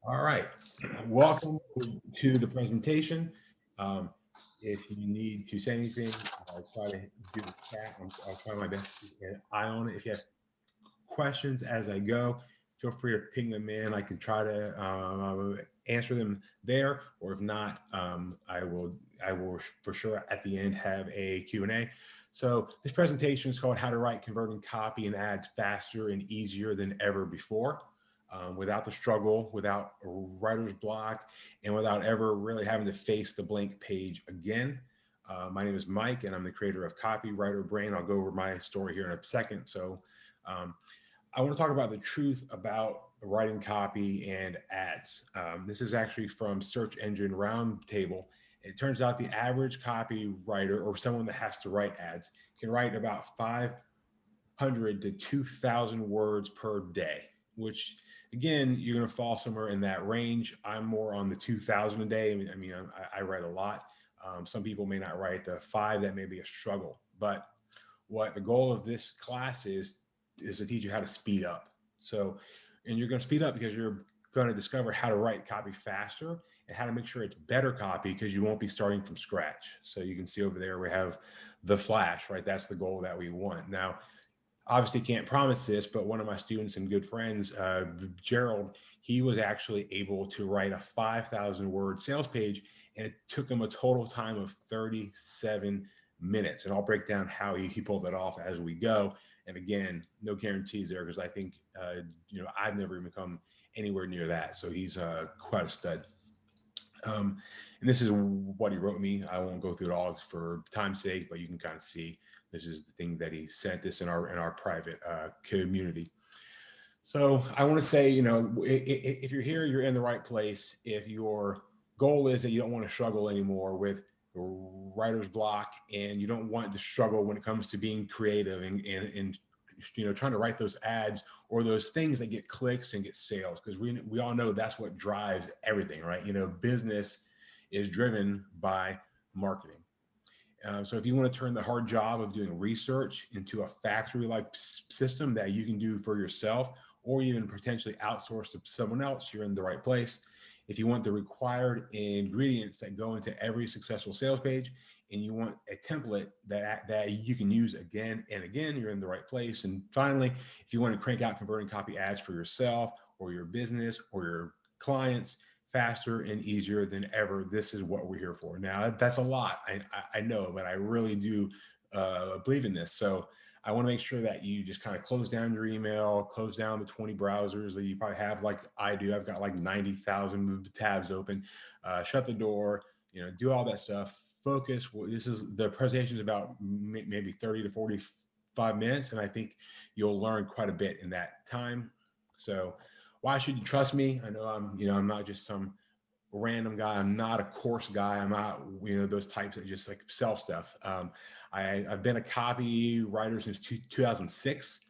All right, welcome to the presentation. Um, if you need to say anything, I'll try to do the chat. I'll try my best to keep an eye on it. If you have questions as I go, feel free to ping them in. I can try to answer them there, or if not, I will for sure at the end have a Q&A. So this presentation is called How to Write Converting Copy and Ads Faster and Easier Than Ever Before. Without the struggle, without a writer's block, and without ever really having to face the blank page again. My name is Mike, and I'm the creator of Copywriter Brain. I'll go over my story here in a second. So um, I want to talk about the truth about writing copy and ads. This is actually from Search Engine Roundtable. It turns out the average copywriter or someone that has to write ads can write about 500 to 2,000 words per day, which again, you're going to fall somewhere in that range. I'm more on the 2,000 a day. I write a lot. Some people may not write the 5. That may be a struggle. But what the goal of this class is to teach you how to speed up. So, and you're going to speed up because you're going to discover how to write copy faster and how to make sure it's better copy because you won't be starting from scratch. So you can see over there, we have the flash, right? That's the goal that we want. Now, obviously can't promise this, but one of my students and good friends, Gerald, he was actually able to write a 5,000 word sales page, and it took him a total time of 37 minutes. And I'll break down how he pulled that off as we go. And again, no guarantees there because I think, I've never even come anywhere near that. So he's quite a stud. And this is what he wrote me. I won't go through it all for time's sake, but you can kind of see this is the thing that he sent us in our private community. So I want to say, if you're here, you're in the right place. If your goal is that you don't want to struggle anymore with writer's block and you don't want to struggle when it comes to being creative and trying to write those ads or those things that get clicks and get sales, because we all know that's what drives everything, right? Business is driven by marketing. So if you want to turn the hard job of doing research into a factory-like system that you can do for yourself or even potentially outsource to someone else, you're in the right place. If you want the required ingredients that go into every successful sales page and you want a template that you can use again and again, you're in the right place. And finally, if you want to crank out converting copy ads for yourself or your business or your clients faster and easier than ever, this is what we're here for. Now, that's a lot, I know, but I really do believe in this. So I want to make sure that you just kind of close down your email, close down the 20 browsers that you probably have, like I do. I've got like 90,000 tabs open. Shut the door, do all that stuff. Focus. The presentation is about maybe 30 to 45 minutes, and I think you'll learn quite a bit in that time. So why should you trust me? I know I'm not just some random guy. I'm not a course guy. I'm not, those types that just like sell stuff. I've been a copywriter since 2006,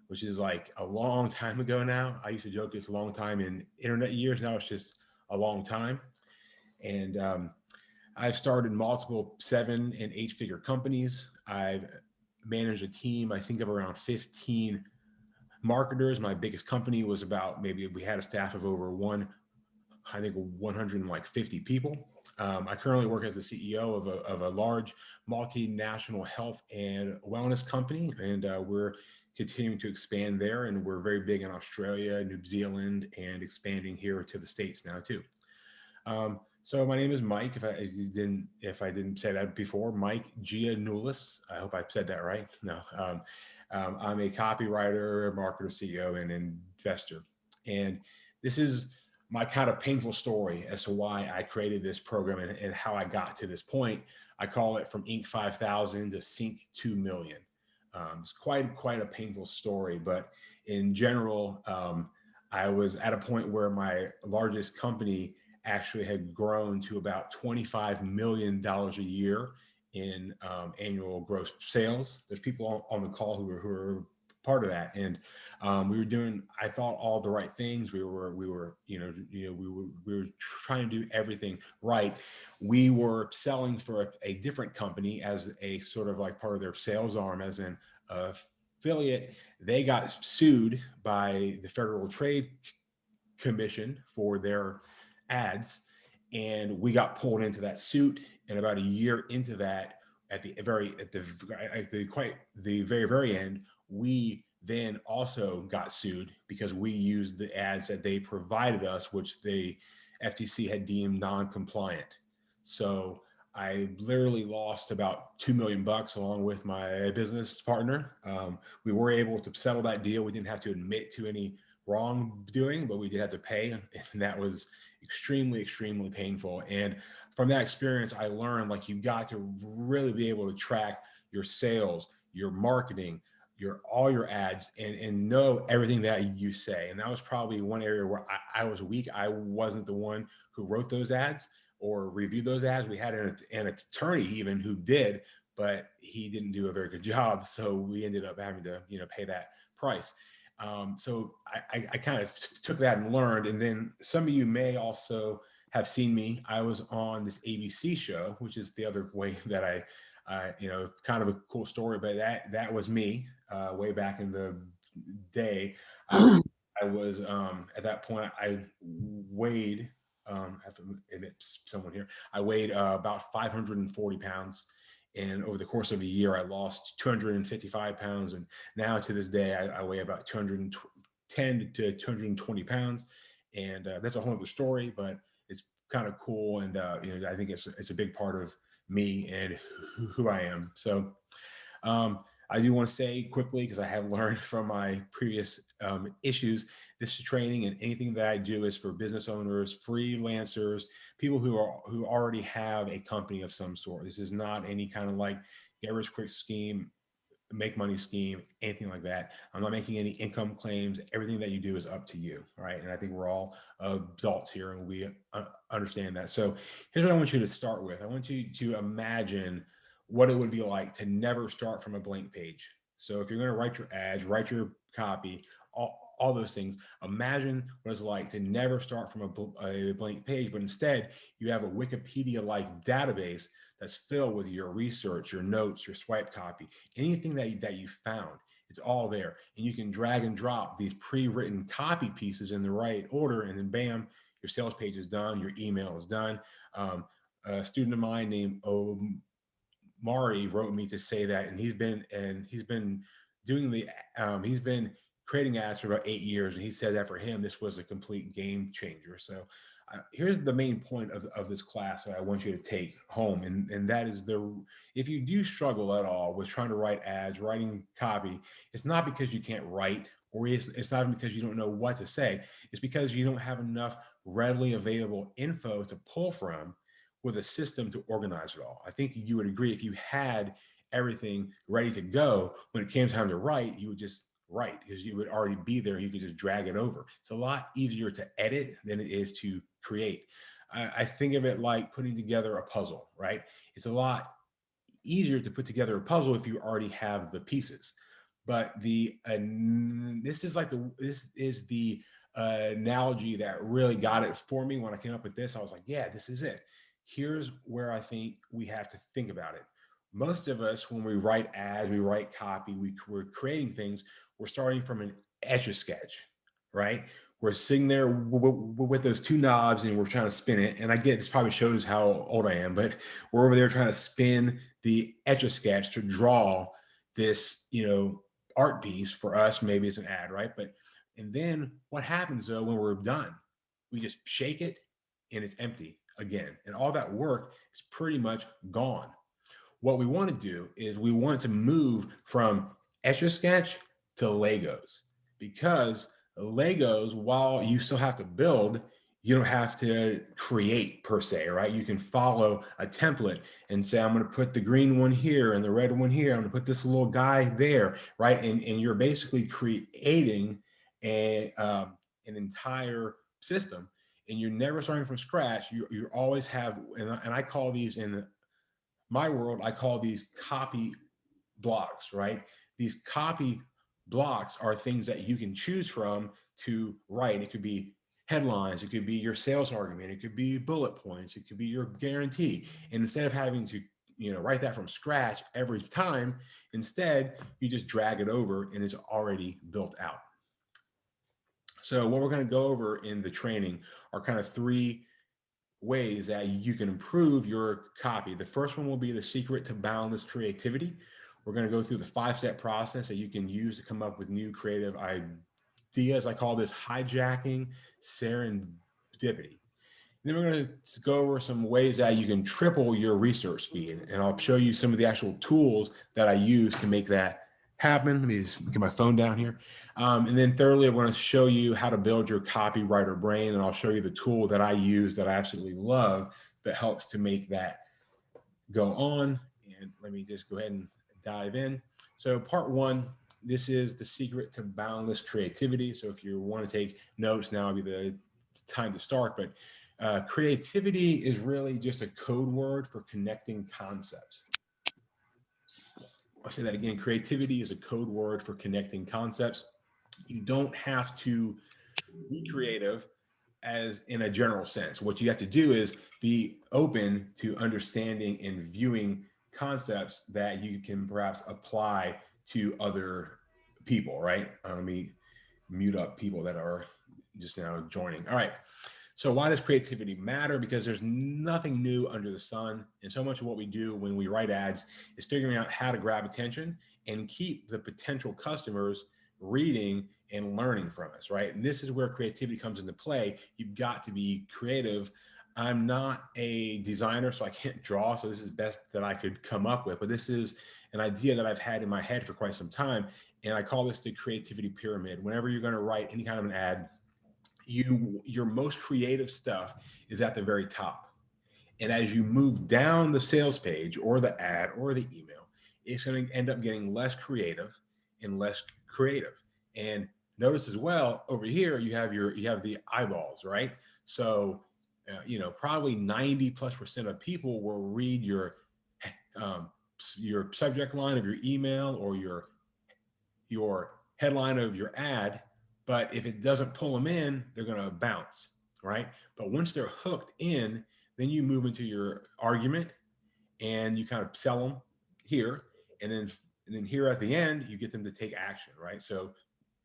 which is like a long time ago now. I used to joke it's a long time in internet years. Now it's just a long time. And I've started multiple 7 and 8 figure companies. I've managed a team, I think of around 15 marketers. My biggest company was we had a staff of over 150 people. I currently work as the CEO of a large multinational health and wellness company, and we're continuing to expand there. And we're very big in Australia, New Zealand, and expanding here to the States now too. So my name is Mike. If I didn't say that before, Mike Giannoulis. I hope I said that right. No, I'm a copywriter, marketer, CEO, and investor. And this is my kind of painful story as to why I created this program and how I got to this point. I call it from Inc. 5,000 to Sync 2 million. It's quite a painful story, but in general, I was at a point where my largest company actually had grown to about $25 million a year in annual gross sales. There's people on the call who are part of that, and we were doing, I thought, all the right things. We were trying to do everything right. We were selling for a different company as a sort of like part of their sales arm, as in affiliate, they got sued by the Federal Trade Commission for their ads, and we got pulled into that suit. And about a year into that, at the very end, we then also got sued because we used the ads that they provided us, which the FTC had deemed non-compliant. So I literally lost about $2 million along with my business partner. We were able to settle that deal. We didn't have to admit to any wrongdoing, but we did have to pay, and that was extremely, extremely painful. And from that experience, I learned like you got to really be able to track your sales, your marketing, all your ads, and know everything that you say. And that was probably one area where I was weak. I wasn't the one who wrote those ads or reviewed those ads. We had an attorney even who did, but he didn't do a very good job. So we ended up having to, pay that price. So I kind of took that and learned. And then some of you may also have seen me. I was on this ABC show, which is the other way that I kind of a cool story, but that was me way back in the day. I was at that point, I weighed, I have to admit someone here, I weighed about 540 pounds. And over the course of a year, I lost 255 pounds. And now to this day, I weigh about 210 to 220 pounds. And that's a whole other story, but it's kind of cool. And, I think it's a big part of me and who I am. So I do want to say quickly, because I have learned from my previous issues, this training and anything that I do is for business owners, freelancers, people who already have a company of some sort. This is not any kind of like get rich quick scheme, make money scheme, anything like that. I'm not making any income claims. Everything that you do is up to you, right? And I think we're all adults here and we understand that. So here's what I want you to start with. I want you to imagine what it would be like to never start from a blank page. So if you're going to write your ads, write your copy, all those things, imagine what it's like to never start from a blank page, but instead you have a Wikipedia-like database that's filled with your research, your notes, your swipe copy, anything that you found. It's all there. And you can drag and drop these pre-written copy pieces in the right order, and then bam, your sales page is done, your email is done. A student of mine named Mari wrote me to say that, and he's been creating ads for about 8 years, and he said that for him this was a complete game changer. So here's the main point of this class that I want you to take home, and that is if you do struggle at all with trying to write ads, writing copy, it's not because you can't write, or it's not because you don't know what to say. It's because you don't have enough readily available info to pull from with a system to organize it all. I think you would agree, if you had everything ready to go, when it came time to write, you would just write because you would already be there. You could just drag it over. It's a lot easier to edit than it is to create. I think of it like putting together a puzzle, right? It's a lot easier to put together a puzzle if you already have the pieces. But this is the analogy that really got it for me when I came up with this. I was like, yeah, this is it. Here's where I think we have to think about it. Most of us, when we write ads, we write copy, we're creating things, we're starting from an Etch-a-Sketch, right? We're sitting there with those two knobs and we're trying to spin it. And I get, this probably shows how old I am, but we're over there trying to spin the Etch-a-Sketch to draw this, art piece. For us, maybe it's an ad, right? And then what happens though, when we're done, we just shake it and it's empty again. And all that work is pretty much gone. What we want to do is we want to move from Etch-a-Sketch to Legos, because Legos, while you still have to build, you don't have to create per se, right? You can follow a template and say, I'm going to put the green one here and the red one here. I'm going to put this little guy there, right? And you're basically creating an entire system, and you're never starting from scratch. You always have, and I call these, in my world, I call these copy blocks, right? These copy blocks are things that you can choose from to write. It could be headlines, it could be your sales argument, it could be bullet points, it could be your guarantee. And instead of having to write that from scratch every time. Instead, you just drag it over and it's already built out. So what we're going to go over in the training are kind of 3 ways that you can improve your copy. The first one will be the secret to boundless creativity. We're going to go through the 5-step process that you can use to come up with new creative ideas. I call this hijacking serendipity. And then we're going to go over some ways that you can triple your research speed. And I'll show you some of the actual tools that I use to make that happen. Let me just get my phone down here. And then thirdly, I'm going to show you how to build your copywriter brain. And I'll show you the tool that I use that I absolutely love that helps to make that go on. And let me just go ahead and dive in. So part 1, this is the secret to boundless creativity. So if you want to take notes, now would be the time to start. But creativity is really just a code word for connecting concepts. I'll say that again. Creativity is a code word for connecting concepts. You don't have to be creative as in a general sense. What you have to do is be open to understanding and viewing concepts that you can perhaps apply to other people, right? Let me mute up people that are just now joining. All right. So why does creativity matter? Because there's nothing new under the sun. And so much of what we do when we write ads is figuring out how to grab attention and keep the potential customers reading and learning from us, right? And this is where creativity comes into play. You've got to be creative. I'm not a designer, so I can't draw. So this is best that I could come up with, but this is an idea that I've had in my head for quite some time. And I call this the creativity pyramid. Whenever you're going to write any kind of an ad, your most creative stuff is at the very top. And as you move down the sales page or the ad or the email, it's going to end up getting less creative and less creative. And notice as well, over here, you have the eyeballs, right? So, probably 90+% of people will read your subject line of your email or your headline of your ad, but if it doesn't pull them in, they're going to bounce, right? But once they're hooked in, then you move into your argument and you kind of sell them here. And then here at the end, you get them to take action, right? So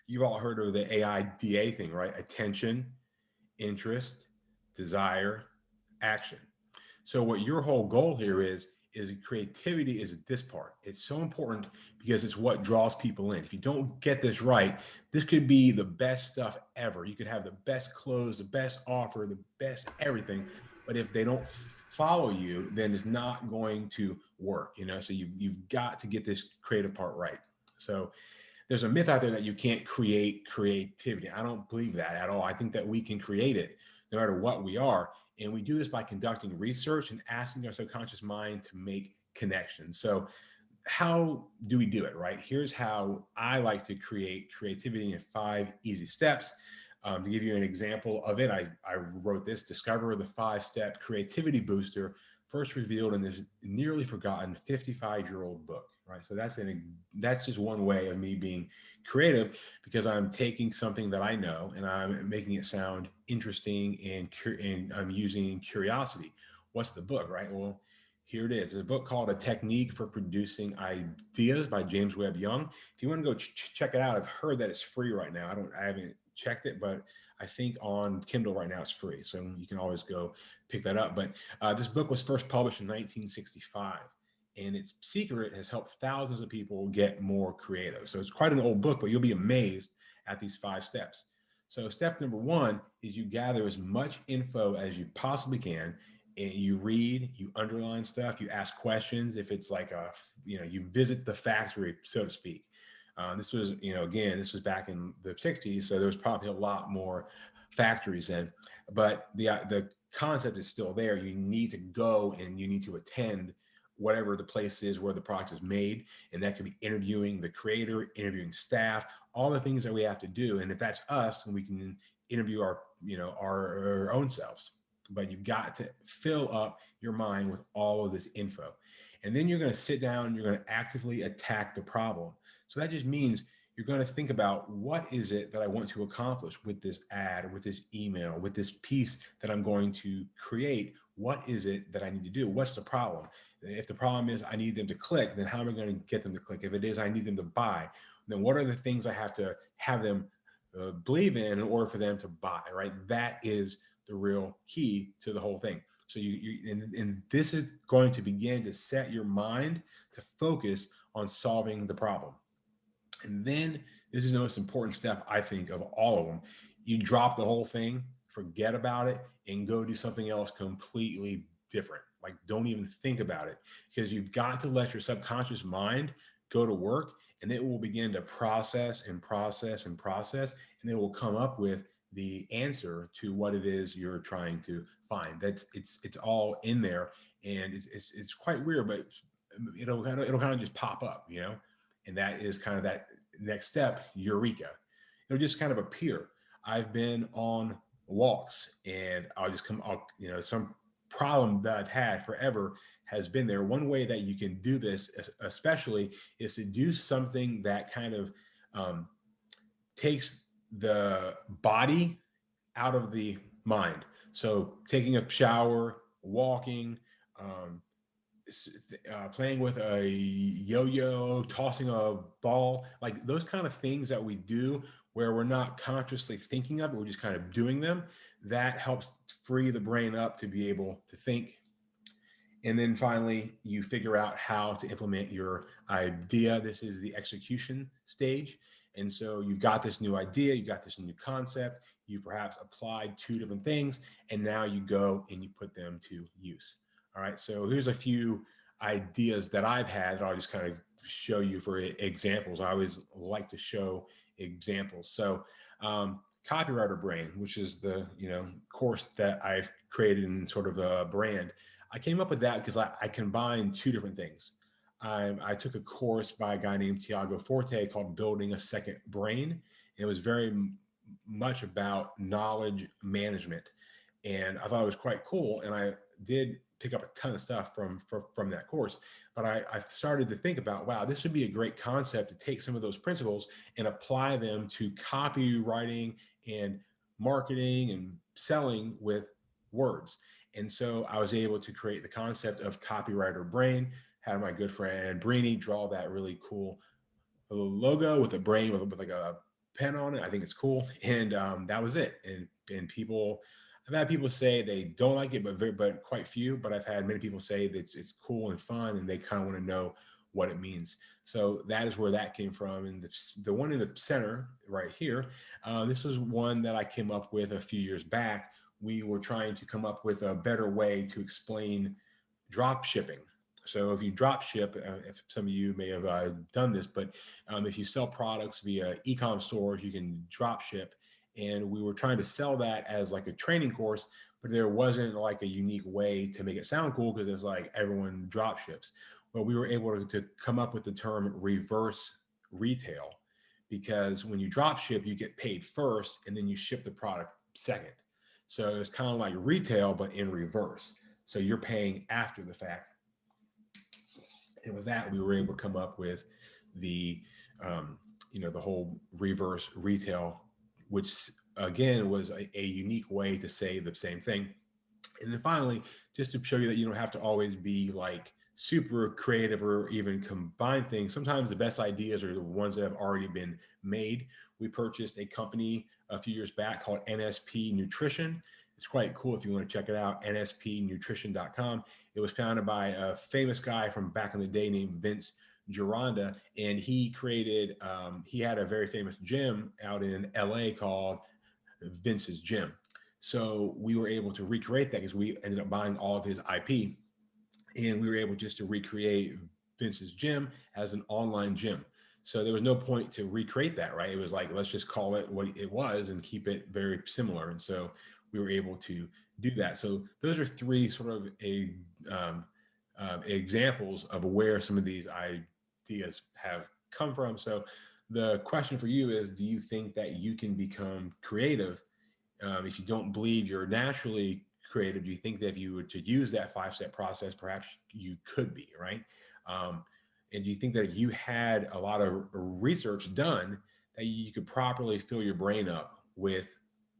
you've all heard of the AIDA thing, right? Attention, interest, desire, action. So what your whole goal here is creativity is this part. It's so important because it's what draws people in. If you don't get this right, this could be the best stuff ever. You could have the best clothes, the best offer, the best everything. But if they don't follow you, then it's not going to work, So you've got to get this creative part right. So there's a myth out there that you can't create creativity. I don't believe that at all. I think that we can create it no matter what we are. And we do this by conducting research and asking our subconscious mind to make connections. So how do we do it, right? Here's how I like to create creativity in 5 easy steps. To give you an example of it, I wrote this: discover the 5-step creativity booster, first revealed in this nearly forgotten 55-year-old book, right? So that's just one way of me being creative, because I'm taking something that I know and I'm making it sound interesting, and I'm using curiosity. What's the book, right? Well, here it is. It's a book called A Technique for Producing Ideas by James Webb Young. If you want to go check it out, I've heard that it's free right now. I haven't checked it, but I think on Kindle right now it's free. So you can always go pick that up. But this book was first published in 1965. And its secret has helped thousands of people get more creative. So it's quite an old book, but you'll be amazed at these 5 steps. So step number 1 is you gather as much info as you possibly can. And you read, you underline stuff, you ask questions. If it's like you visit the factory, so to speak. This was, again, this was back in the 60s. So there was probably a lot more factories then, but the concept is still there. You need to go and you need to attend whatever the place is where the product is made. And that could be interviewing the creator, interviewing staff, all the things that we have to do. And if that's us, we can interview our own selves. But you've got to fill up your mind with all of this info. And then you're going to sit down and you're going to actively attack the problem. So that just means you're going to think about, what is it that I want to accomplish with this ad, with this email, with this piece that I'm going to create? what is it that I need to do? What's the problem? If the problem is I need them to click, then how am I going to get them to click? If it is I need them to buy, then what are the things I have to have them believe in order for them to buy, right? That is the real key to the whole thing. So and this is going to begin to set your mind to focus on solving the problem. And then this is the most important step, I think, of all of them. You drop the whole thing, forget about it, and go do something else completely different. Like, don't even think about it, because you've got to let your subconscious mind go to work, and it will begin to process and process and process, and it will come up with the answer to what it is you're trying to find. It's all in there, and it's quite weird, but it'll kind of just pop up, and that is kind of that next step, eureka. It'll just kind of appear. I've been on walks and some problem that I've had forever has been there. One way that you can do this, especially, is to do something that kind of takes the body out of the mind. So taking a shower, walking, playing with a yo-yo, tossing a ball, like those kind of things that we do where we're not consciously thinking of it, we're just kind of doing them. That helps free the brain up to be able to think. And then finally, you figure out how to implement your idea. This is the execution stage. And so you've got this new idea, you got this new concept, you perhaps applied 2 different things, and now you go and you put them to use. All right, so here's a few ideas that I've had that I'll just kind of show you for examples. I always like to show examples. So Copywriter Brain, which is the course that I've created in sort of a brand. I came up with that because I combined 2 different things. I took a course by a guy named Tiago Forte called Building a Second Brain. It was very much about knowledge management, and I thought it was quite cool. And I did pick up a ton of stuff from that course. But I started to think about, wow, this would be a great concept to take some of those principles and apply them to copywriting and marketing and selling with words. And so I was able to create the concept of Copywriter Brain, had my good friend Brini draw that really cool logo with a brain with like a pen on it. I think it's cool. And that was it. And people, I've had people say they don't like it, but quite few. But I've had many people say that it's cool and fun, and they kind of want to know what it means. So that is where that came from. And the one in the center right here, this was one that I came up with a few years back. We were trying to come up with a better way to explain drop shipping. So if you drop ship, if some of you may have done this, but if you sell products via e-com stores, you can drop ship. And we were trying to sell that as like a training course, but there wasn't like a unique way to make it sound cool because it's like everyone drop ships. Well, we were able to come up with the term reverse retail, because when you drop ship, you get paid first and then you ship the product second. So it's kind of like retail, but in reverse. So you're paying after the fact. And with that, we were able to come up with the, the whole reverse retail, which again was a unique way to say the same thing. And then finally, just to show you that you don't have to always be like super creative or even combine things. Sometimes the best ideas are the ones that have already been made. We purchased a company a few years back called NSP Nutrition. It's quite cool if you want to check it out, nspnutrition.com. It was founded by a famous guy from back in the day named Vince Gironda, and he created, he had a very famous gym out in LA called Vince's Gym. So we were able to recreate that because we ended up buying all of his IP, and we were able just to recreate Vince's Gym as an online gym. So there was no point to recreate that, right? It was like, let's just call it what it was and keep it very similar. And so we were able to do that. So those are 3 sort of examples of where some of these ideas have come from. So the question for you is, do you think that you can become creative? If you don't believe you're naturally creative, do you think that if you were to use that 5-step process, perhaps you could be, right? And do you think that if you had a lot of research done, that you could properly fill your brain up with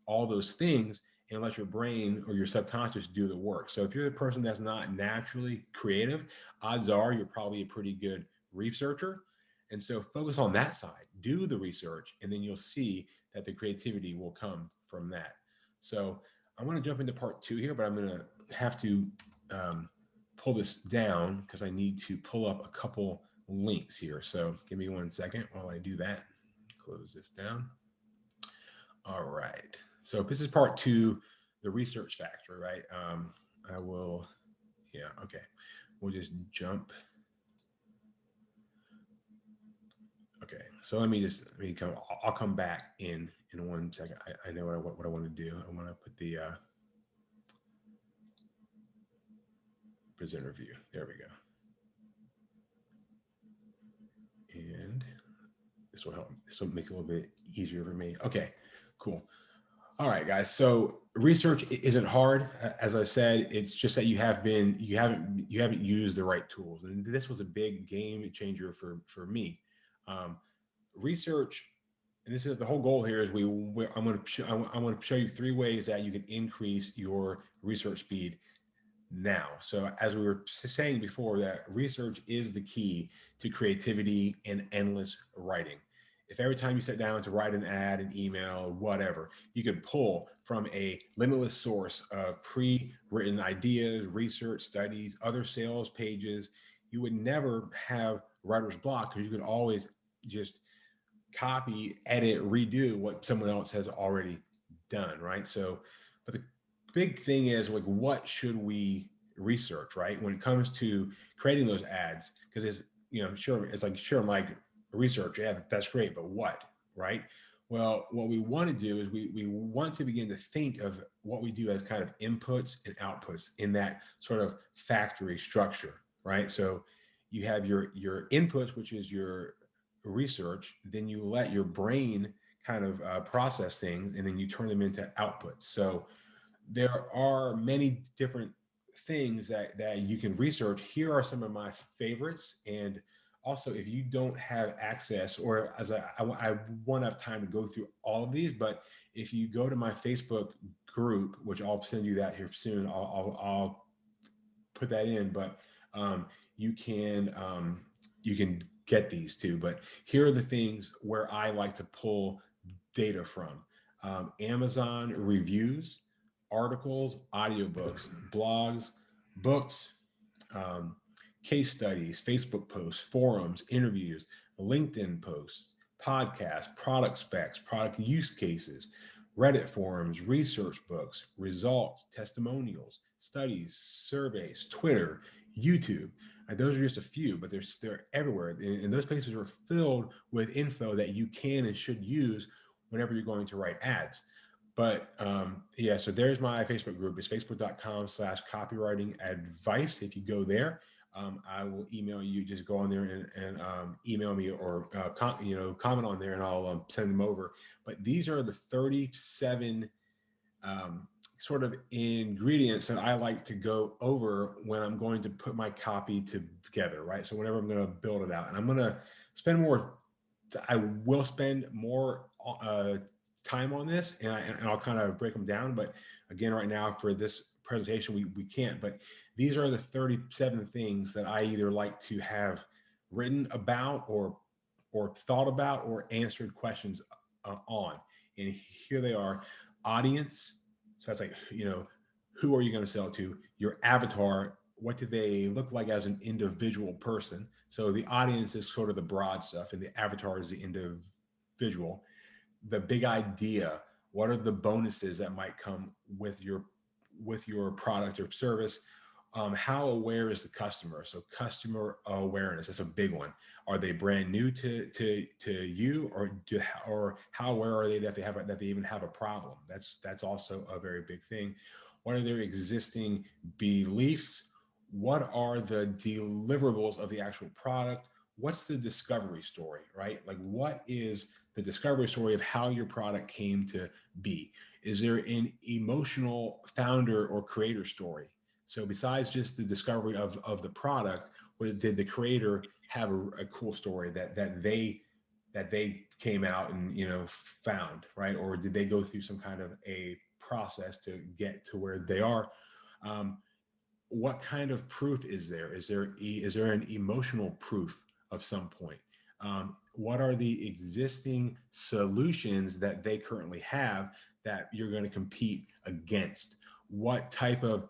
all those things and let your brain or your subconscious do the work. So if you're the person that's not naturally creative, odds are you're probably a pretty good researcher. And so focus on that side, do the research, and then you'll see that the creativity will come from that. So I want to jump into part 2 here, but I'm going to have to pull this down because I need to pull up a couple links here. So give me 1 second while I do that. Close this down. All right. So this is part 2, the research factor, right? I will, yeah, okay. We'll just jump. Okay, so I'll come back in 1 second. I know what I want to do. I want to put the presenter view. There we go. And this will help. This will make it a little bit easier for me. Okay, cool. All right, guys. So research isn't hard, as I said. It's just that you haven't used the right tools, and this was a big game changer for me. Research, and this is the whole goal here. Is I'm going to show you 3 ways that you can increase your research speed now. So as we were saying before, that research is the key to creativity and endless writing. If every time you sit down to write an ad, an email, whatever, you could pull from a limitless source of pre-written ideas, research, studies, other sales pages, you would never have writer's block because you could always just copy, edit, redo what someone else has already done, right? So, but the big thing is, like, what should we research, right? When it comes to creating those ads, because it's, I'm like, research, yeah, that's great, but what, right? Well, what we want to do is we want to begin to think of what we do as kind of inputs and outputs in that sort of factory structure, right? So you have your inputs, which is your research, then you let your brain kind of process things, and then you turn them into outputs. So there are many different things that you can research. Here are some of my favorites. And also, if you don't have access, or as I won't have time to go through all of these, but if you go to my Facebook group, which I'll send you that here soon, I'll put that in, but you can get these too. But here are the things where I like to pull data from. Amazon reviews, articles, audiobooks, blogs, books, case studies, Facebook posts, forums, interviews, LinkedIn posts, podcasts, product specs, product use cases, Reddit forums, research books, results, testimonials, studies, surveys, Twitter, YouTube. Those are just a few, but they're everywhere. And those places are filled with info that you can and should use whenever you're going to write ads. But yeah, so there's my Facebook group. It's facebook.com/copywriting advice. If you go there, I will email you. Just go on there and email me, or comment on there, and I'll send them over. But these are the 37 sort of ingredients that I like to go over when I'm going to put my copy together, right? So whenever I'm going to build it out, and I'm going to spend more, I will spend more time on this, and I'll kind of break them down. But again, right now for this presentation, we can't. But these are the 37 things that I either like to have written about, or thought about, or answered questions on. And here they are: audience. So that's like, who are you going to sell to? Your avatar, what do they look like as an individual person? So the audience is sort of the broad stuff, and the avatar is the individual. The big idea, what are the bonuses that might come with your product or service? How aware is the customer? So customer awareness, that's a big one. Are they brand new to you, or how aware are they that they even have a problem? That's also a very big thing. What are their existing beliefs? What are the deliverables of the actual product? What's the discovery story, right? Like, what is the discovery story of how your product came to be? Is there an emotional founder or creator story? So besides just the discovery of the product, did the creator have a cool story that they came out and found, right? Or did they go through some kind of a process to get to where they are. What kind of proof is there? Is there an emotional proof of some point? What are the existing solutions that they currently have that you're going to compete against? What type of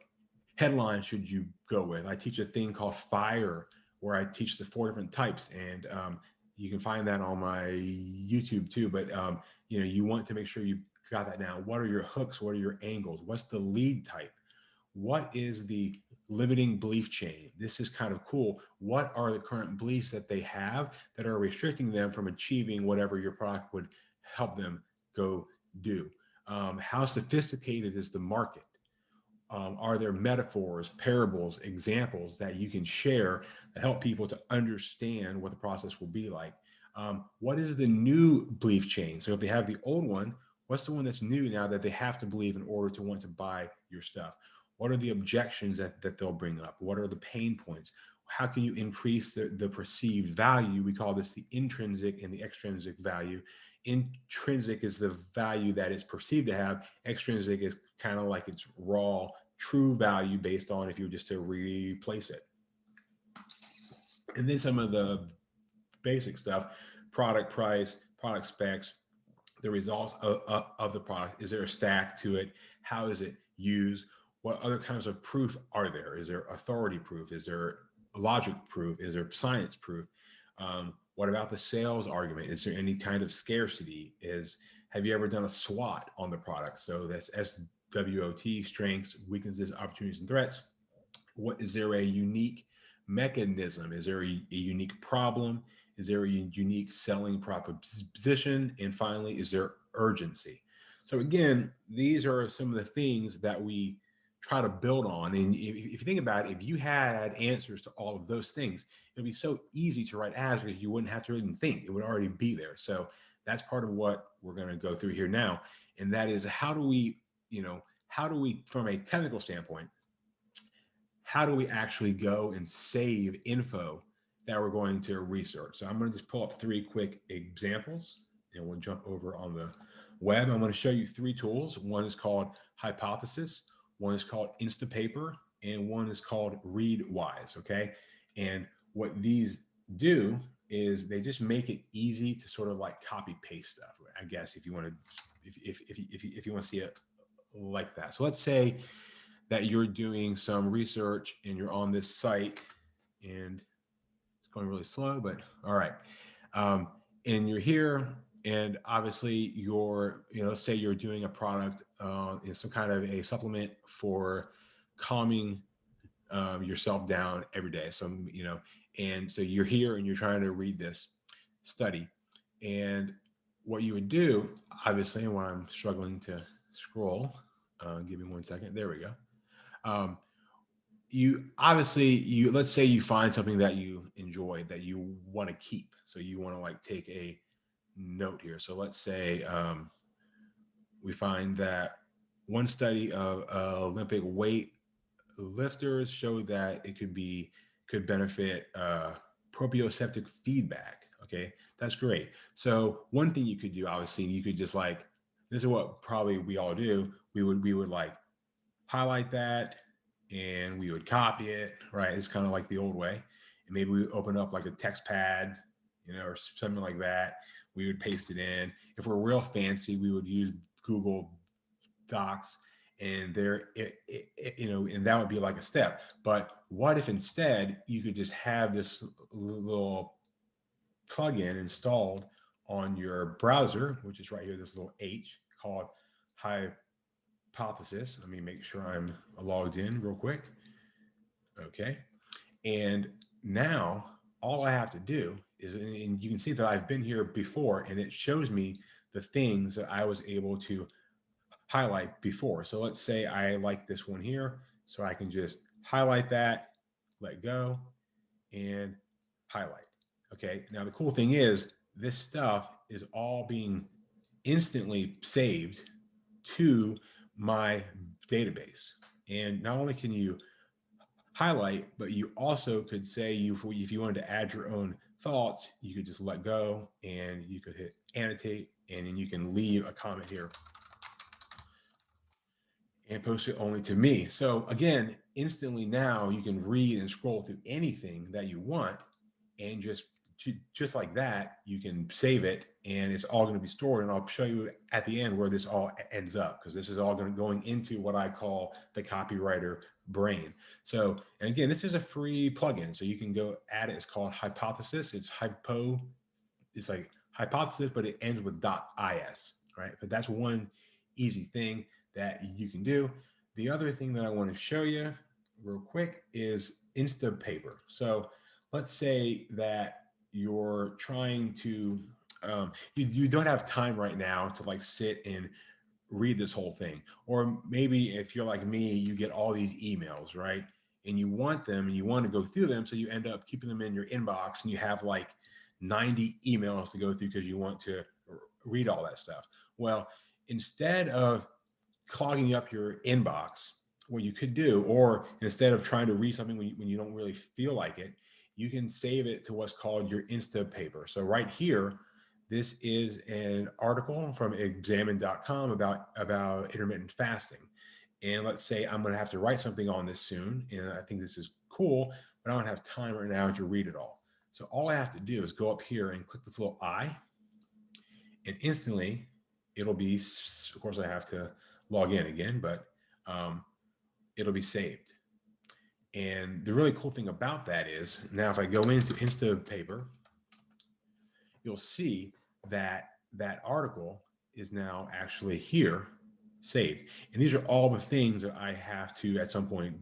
headline should you go with? I teach a thing called FIRE, where I teach the 4 different types, and you can find that on my YouTube too. But you want to make sure you got that down. What are your hooks? What are your angles? What's the lead type? What is the limiting belief chain? This is kind of cool. What are the current beliefs that they have that are restricting them from achieving whatever your product would help them go do? How sophisticated is the market? Are there metaphors, parables, examples that you can share to help people to understand what the process will be like? What is the new belief chain? So if they have the old one, what's the one that's new now that they have to believe in order to want to buy your stuff? What are the objections that they'll bring up? What are the pain points? How can you increase the perceived value? We call this the intrinsic and the extrinsic value. Intrinsic is the value that it's perceived to have. Extrinsic is kind of like its raw, true value based on if you were just to replace it. And then some of the basic stuff: product price, product specs, the results of the product. Is there a stack to it? How is it used? What other kinds of proof are there? Is there authority proof? Is there logic proof? Is there science proof? What about the sales argument? Is there any kind of scarcity? Have you ever done a SWOT on the product? So that's SWOT: strengths, weaknesses, opportunities, and threats. Is there a unique mechanism? Is there a unique problem? Is there a unique selling proposition? And finally, is there urgency? So again, these are some of the things that we try to build on. And if you think about it, if you had answers to all of those things, it'd be so easy to write ads because you wouldn't have to even think. It would already be there. So that's part of what we're going to go through here now. And that is, how do we, from a technical standpoint, how do we actually go and save info that we're going to research? So I'm going to just pull up 3 quick examples, and we'll jump over on the web. I'm going to show you 3 tools. One is called Hypothesis, one is called Instapaper, and one is called Readwise. Okay. And what these do is they just make it easy to sort of like copy paste stuff, I guess, if you want to, if you want to see it like that. So let's say that you're doing some research and you're on this site, and it's going really slow, but all right. And you're here, and obviously let's say you're doing a product, some kind of a supplement for calming yourself down every day. So, and so you're here and you're trying to read this study. And what you would do, obviously, when I'm struggling to scroll, give me 1 second. There we go. Let's say you find something that you enjoy that you want to keep. So you want to like take a note here. So let's say we find that one study of Olympic weight lifters showed that it could benefit proprioceptive feedback. Okay, that's great. So one thing you could do, obviously, you could just like, this is what probably we all do. We would like highlight that, and we would copy it, right? It's kind of like the old way. And maybe we open up like a text pad, or something like that. We would paste it in. If we're real fancy, we would use Google Docs, and and that would be like a step. But what if instead you could just have this little plugin installed on your browser, which is right here, this little H, called Hypothesis. Let me make sure I'm logged in real quick. Okay. And now all I have to do is, and you can see that I've been here before, and it shows me the things that I was able to highlight before. So let's say I like this one here. So I can just highlight that, let go, and highlight. Okay. Now the cool thing is, this stuff is all being instantly saved to my database. And not only can you highlight, but you also could say, if you wanted to add your own thoughts, you could just let go, and you could hit annotate, and then you can leave a comment here. and post it only to me. So again, instantly now you can read and scroll through anything that you want, and just like that, you can save it, and it's all going to be stored. And I'll show you at the end where this all ends up, because this is all going into what I call the Copywriter Brain. So, and again, this is a free plugin, so you can go add it. It's called Hypothesis. It's like hypothesis, but it ends with .is, right? But that's one easy thing that you can do. The other thing that I want to show you real quick is Instapaper. So let's say that you're trying to, you don't have time right now to like sit and read this whole thing. Or maybe if you're like me, you get all these emails, right? And you want them and you want to go through them. So you end up keeping them in your inbox, and you have like 90 emails to go through because you want to read all that stuff. Well, instead of clogging up your inbox, what you could do, or instead of trying to read something when you don't really feel like it, you can save it to what's called your Instapaper. So right here, this is an article from examine.com about intermittent fasting. And let's say I'm going to have to write something on this soon, and I think this is cool, but I don't have time right now to read it all. So all I have to do is go up here and click this little I, and instantly it'll be, of course I have to log in again, but it'll be saved. And the really cool thing about that is, now if I go into Instapaper, you'll see that that article is now actually here saved. And these are all the things that I have to at some point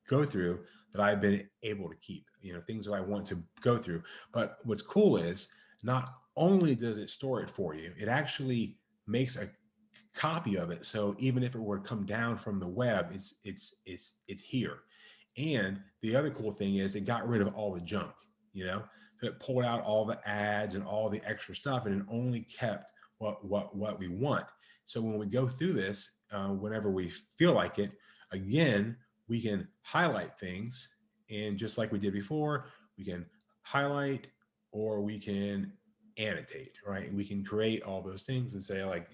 go through that I've been able to keep, things that I want to go through. But what's cool is, not only does it store it for you, it actually makes a copy of it. So even if it were to come down from the web, it's here. And the other cool thing is it got rid of all the junk, so it pulled out all the ads and all the extra stuff, and it only kept what we want. So when we go through this, whenever we feel like it, again, we can highlight things, and just like we did before, we can highlight or we can annotate, right? We can create all those things and say, like,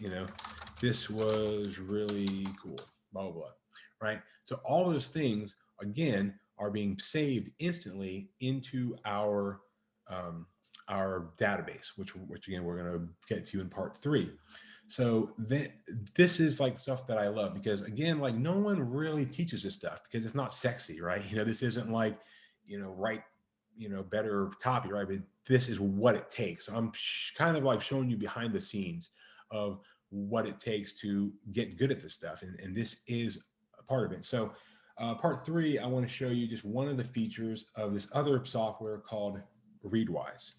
this was really cool, blah, blah, blah, right? So all those things, again, are being saved instantly into our database, which again, we're going to get to in part 3. So this is like stuff that I love, because again, like, no one really teaches this stuff because it's not sexy, right? This isn't like, write, better copy, right? But this is what it takes. So I'm kind of like showing you behind the scenes of what it takes to get good at this stuff. And this is a part of it. So part 3, I want to show you just one of the features of this other software called Readwise.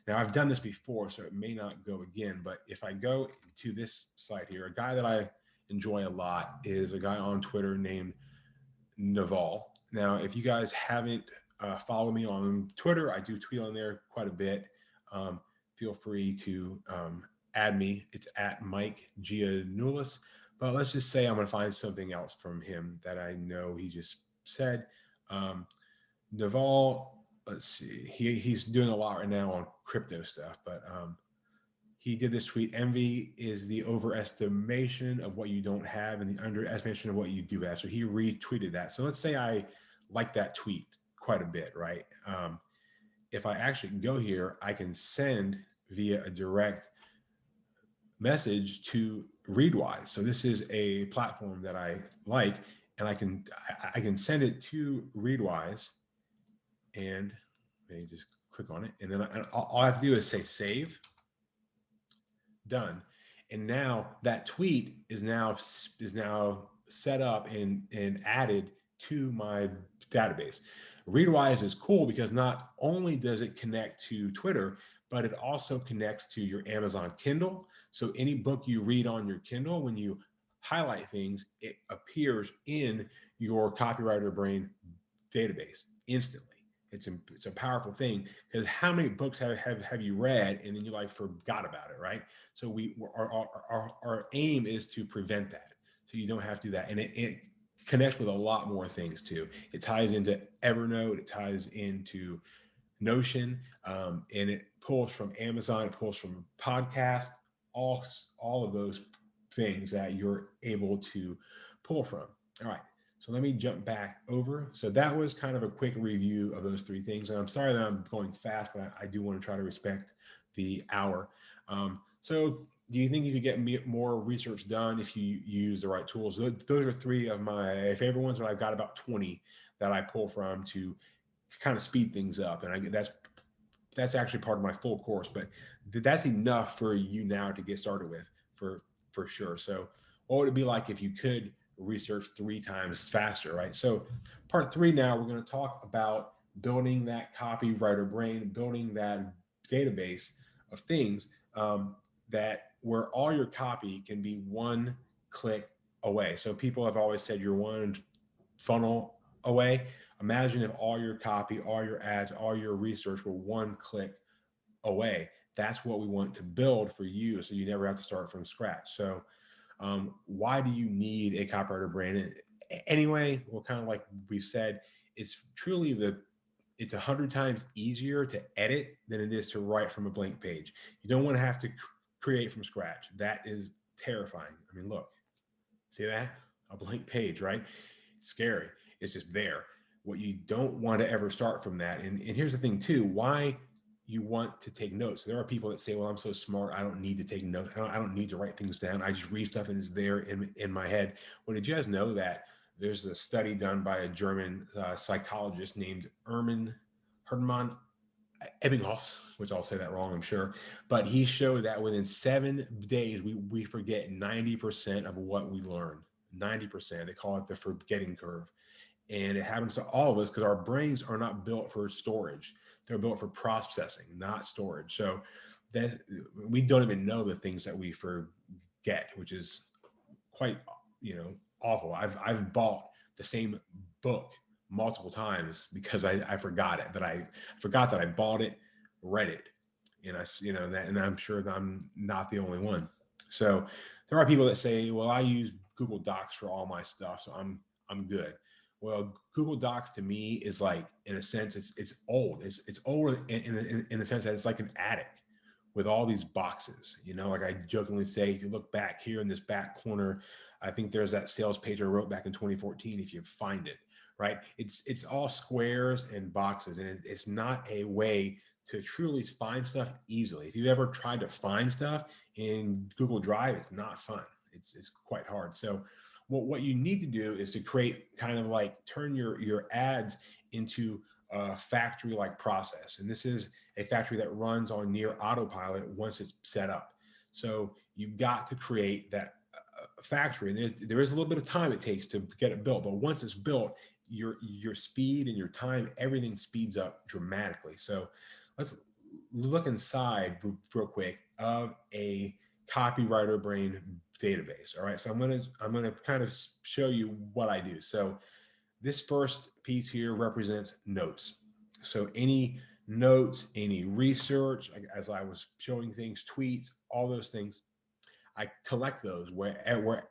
Now, I've done this before, so it may not go again, but if I go to this site here, a guy that I enjoy a lot is a guy on Twitter named Naval. Now, if you guys haven't followed me on Twitter, I do tweet on there quite a bit. Feel free to add me. It's at Mike Giannoulis. But let's just say I'm going to find something else from him that I know he just said. Naval, let's see, he's doing a lot right now on crypto stuff, but he did this tweet: envy is the overestimation of what you don't have and the underestimation of what you do have. So he retweeted that. So let's say I like that tweet quite a bit, right? If I actually go here, I can send via a direct message to Readwise. So this is a platform that I like, and I can send it to Readwise, and maybe just click on it, and then all I have to do is say save, done, and now that tweet is now set up and added to my database. Readwise is cool because not only does it connect to Twitter, but it also connects to your Amazon Kindle. So any book you read on your Kindle, when you highlight things, it appears in your Copywriter Brain database instantly. It's a powerful thing, because how many books have you read and then you like forgot about it, right? So our aim is to prevent that, so you don't have to do that, and it connects with a lot more things too. It ties into Evernote, it ties into Notion, and it pulls from Amazon, it pulls from podcast, all of those things that you're able to pull from. All right. So let me jump back over. So that was kind of a quick review of those three things. And I'm sorry that I'm going fast, but I do want to try to respect the hour. So do you think you could get more research done if you use the right tools? Those are three of my favorite ones, but I've got about 20 that I pull from to kind of speed things up. And that's actually part of my full course, but that's enough for you now to get started with for sure. So what would it be like if you could research 3 times faster, right? So part 3 now, we're going to talk about building that copywriter brain, building that database of things that where all your copy can be one click away. So people have always said you're one funnel away. Imagine if all your copy, all your ads, all your research were one click away. That's what we want to build for you, so you never have to start from scratch. So why do you need a copywriter brain? Anyway, well, kind of like we said, it's truly it's 100 times easier to edit than it is to write from a blank page. You don't want to have to create from scratch. That is terrifying. I mean, look, see that? A blank page, right? It's scary. It's just there. What you don't want to ever start from that. And here's the thing too, why you want to take notes. There are people that say, well, I'm so smart, I don't need to take notes. I don't need to write things down. I just read stuff and it's there in my head. Well, did you guys know that there's a study done by a German psychologist named Hermann Ebbinghaus, which I'll say that wrong, I'm sure. But he showed that within 7 days, we forget 90% of what we learned. 90%. They call it the forgetting curve. And it happens to all of us because our brains are not built for storage. They're built for processing, not storage. So that we don't even know the things that we forget, which is quite, awful. I've bought the same book multiple times because I forgot it, that I forgot that I bought it, read it. And and I'm sure that I'm not the only one. So there are people that say, well, I use Google Docs for all my stuff, so I'm good. Well, Google Docs to me is like, in a sense, it's old. It's old in the sense that it's like an attic with all these boxes. Like I jokingly say, if you look back here in this back corner, I think there's that sales page I wrote back in 2014. If you find it, right? It's all squares and boxes, and it's not a way to truly find stuff easily. If you've ever tried to find stuff in Google Drive, it's not fun. It's quite hard. So what you need to do is to create kind of like turn your ads into a factory-like process. And this is a factory that runs on near autopilot once it's set up. So you've got to create that factory. And there is a little bit of time it takes to get it built, but once it's built, your speed and your time, everything speeds up dramatically. So let's look inside real quick of a copywriter brain database. All right. So I'm going to kind of show you what I do. So this first piece here represents notes. So any notes, any research, as I was showing things, tweets, all those things, I collect those wherever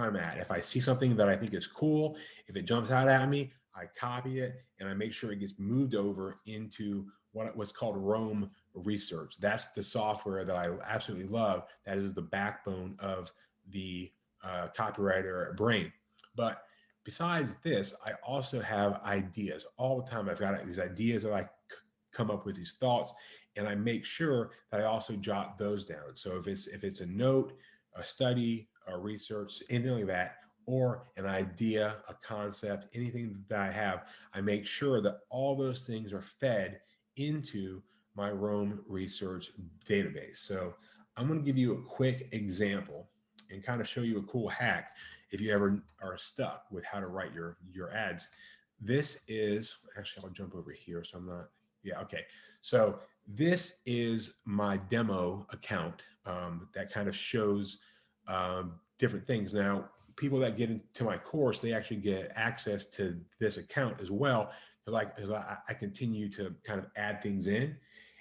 I'm at. If I see something that I think is cool, if it jumps out at me, I copy it and I make sure it gets moved over into what's called Roam Research. That's the software that I absolutely love. That is the backbone of the copywriter brain. But besides this, I also have ideas all the time. I've got these ideas that I come up with, these thoughts, and I make sure that I also jot those down. So if it's a note, a study, a research, anything like that, or an idea, a concept, anything that I have, I make sure that all those things are fed into my Roam Research database. So I'm going to give you a quick example and kind of show you a cool hack if you ever are stuck with how to write your ads. This is, actually, I'll jump over here so I'm not, yeah, okay. So this is my demo account that kind of shows different things. Now, people that get into my course, they actually get access to this account as well, because I continue to kind of add things in.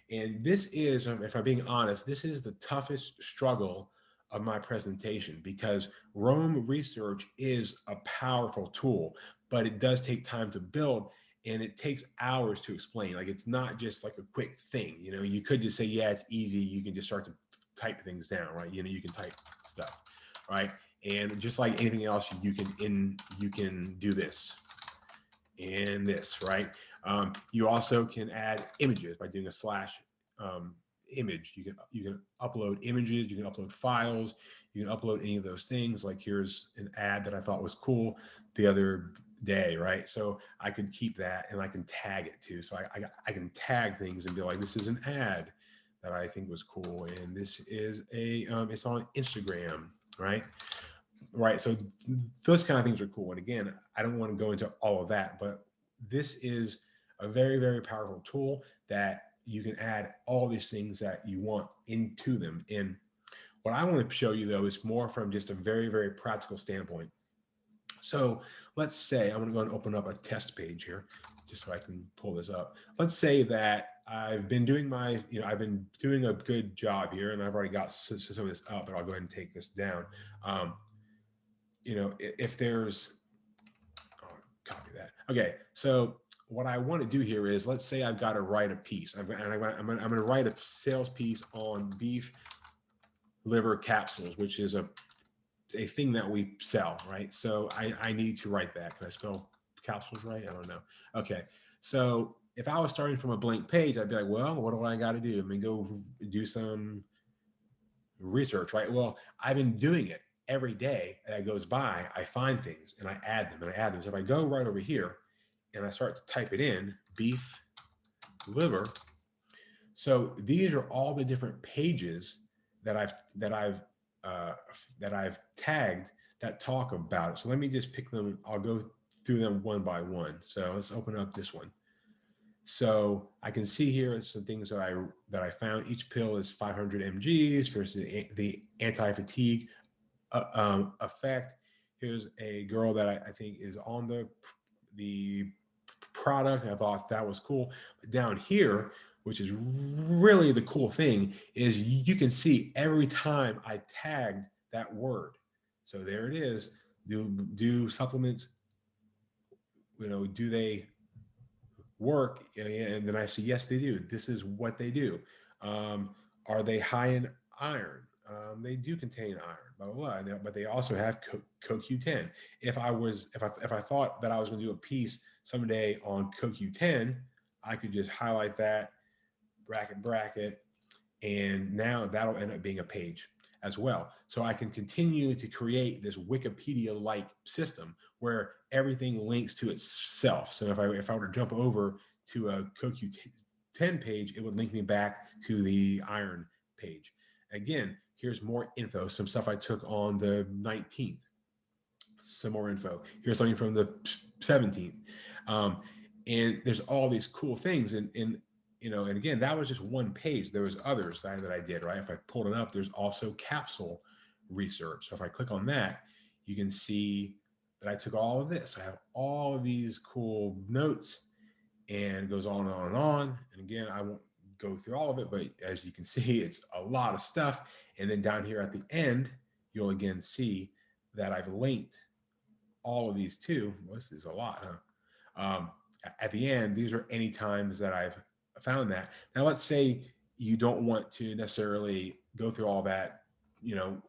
And this is, if I'm being honest, this is the toughest struggle of my presentation, because Roam Research is a powerful tool, but it does take time to build. And it takes hours to explain. Like, it's not just like a quick thing. You could just say, yeah, it's easy. You can just start to type things down, right? You can type stuff, right? And just like anything else, you can do this and this, right? You also can add images by doing a slash image. You can upload images, you can upload files, you can upload any of those things. Like here's an ad that I thought was cool the other day, right? So I could keep that and I can tag it too. So I can tag things and be like, this is an ad that I think was cool, and this is it's on Instagram, right? Right. So those kind of things are cool. And again, I don't want to go into all of that, but this is a very, very powerful tool that you can add all these things that you want into them. And what I want to show you though is more from just a very, very practical standpoint. So let's say I'm going to go and open up a test page here just so I can pull this up. Let's say that I've been doing I've been doing a good job here, and I've already got some of this up, but I'll go ahead and take this down. If there's, copy that. Okay, so what I want to do here is, let's say I've got to write a piece. I'm going to write a sales piece on beef liver capsules, which is a thing that we sell, right? So I need to write that. Can I spell capsules right? I don't know. Okay, so if I was starting from a blank page, I'd be like, well, what do I got to do? I mean, go do some research, right? Well, I've been doing it. Every day that goes by, I find things and I add them and I add them. So if I go right over here and I start to type it in, beef liver. So these are all the different pages that I've tagged that talk about it. So let me just pick them. I'll go through them one by one. So let's open up this one. So I can see here some things that I found. Each pill is 500 mgs versus the anti-fatigue effect. Here's a girl that I think is on the product. I thought that was cool. But down here, which is really the cool thing, is you can see every time I tagged that word. So there it is. Do supplements, do they work? And then I say, yes, they do. This is what they do. Are they high in iron? They do contain iron, blah, blah, blah. But they also have CoQ10. If I thought that I was going to do a piece someday on CoQ10, I could just highlight that, bracket, and now that'll end up being a page as well. So I can continue to create this Wikipedia-like system where everything links to itself. So if I were to jump over to a CoQ10 page, it would link me back to the iron page. Again, here's more info, some stuff I took on the 19th, some more info. Here's something from the 17th. And there's all these cool things. And again, that was just one page. There was others that I did, right? If I pulled it up, there's also capsule research. So if I click on that, you can see that I took all of this. I have all of these cool notes, and it goes on and on and on. And again, I won't go through all of it, but as you can see, it's a lot of stuff. And then down here at the end, you'll again see that I've linked all of these too. Well, this is a lot, huh? At the end, these are any times that I've found that. Now, let's say you don't want to necessarily go through all that,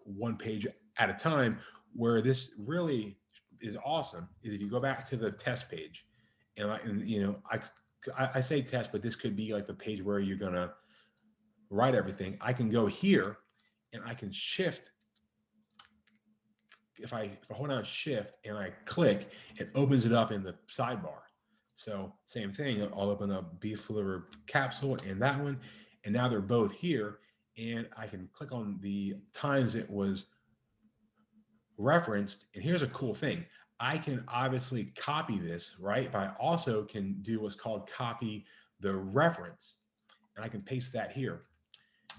one page at a time. Where this really is awesome is if you go back to the test page, and I say test, but this could be like the page where you're gonna write everything. I can go here and I can shift. If I hold down shift and I click, it opens it up in the sidebar. So same thing, I'll open up beef liver capsule and that one, and now they're both here, and I can click on the times it was referenced. And here's a cool thing. I can obviously copy this, right? But I also can do what's called copy the reference, and I can paste that here.